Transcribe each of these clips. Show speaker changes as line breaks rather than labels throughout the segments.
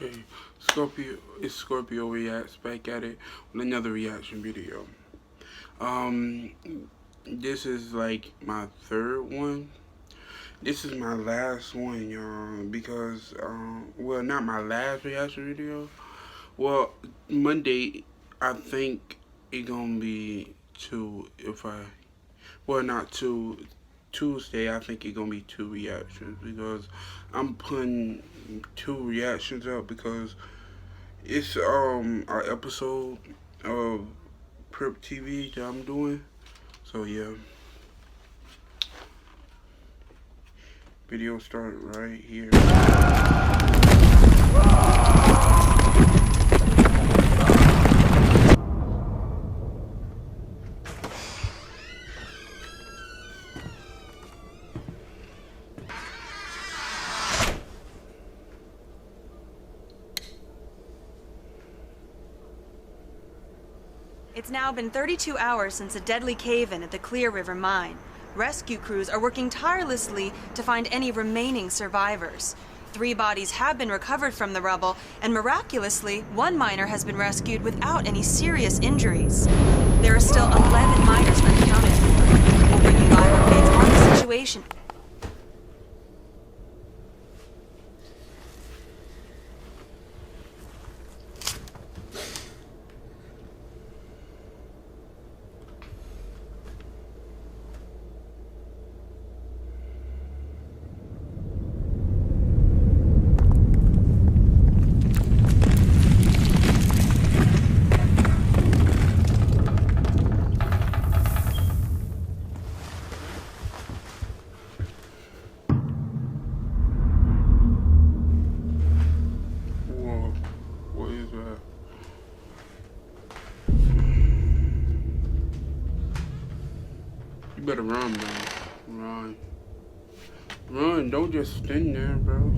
Okay, Scorpio reacts back at it with another reaction video. Um, this is like my third one. This is my last one, y'all, because well, not my last reaction video. Well, Monday, I think it gonna be two. If I, well, not two. Tuesday, I think it gonna be two reactions because I'm putting two reactions up because it's an episode of Crypt TV that I'm doing. So yeah, video started right here.
It's now been 32 hours since a deadly cave-in at the Clear River mine. Rescue crews are working tirelessly to find any remaining survivors. 3 bodies have been recovered from the rubble, and miraculously, 1 miner has been rescued without any serious injuries. There are still 11 miners unaccounted for. We'll bring you live updates on the situation.
Whoa, what is that? You better run, man. Run. Run, don't just stand there, bro.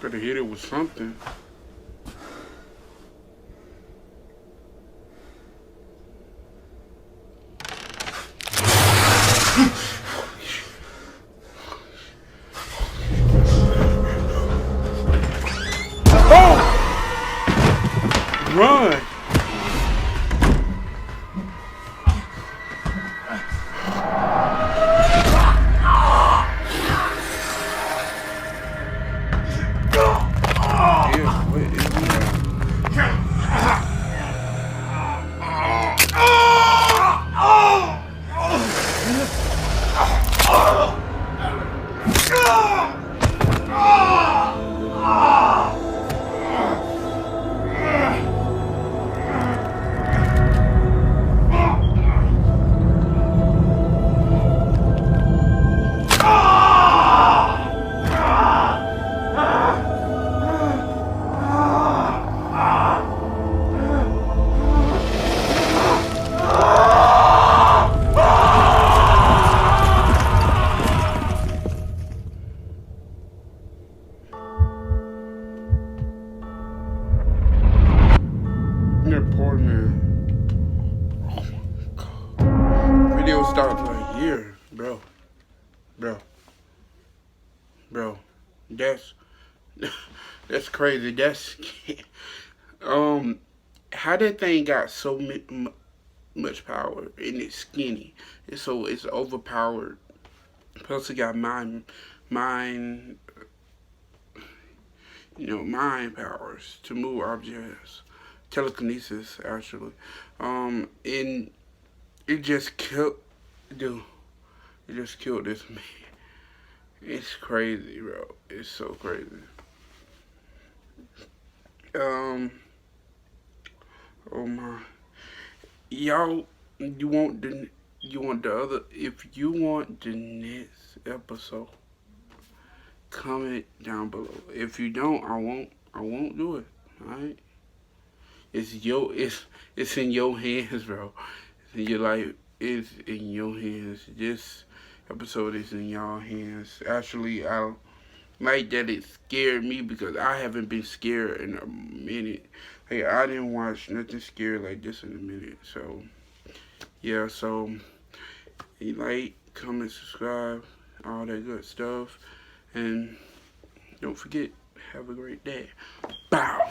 Better hit it with something. Oh! Run! Yeah, what is that? That poor man. Oh my god. Video stopped right here, bro. Bro. Bro. That's that's crazy. That's how that thing got so much power and it's skinny. It's overpowered. Plus it got mind mind powers to move objects. Telekinesis actually. And it just killed dude. It just killed this man. It's crazy, bro. It's so crazy. Um, oh my. y'all, you want the other, if you want the next episode, comment down below. If you don't, I won't do it. Alright? It's in your hands, bro. It's in your life. It's in your hands. This episode is in y'all hands. Actually, I like that it scared me because I haven't been scared in a minute. Hey, I didn't watch nothing scary like this in a minute. So yeah, so like, comment, subscribe, all that good stuff, and don't forget, have a great day. Bow.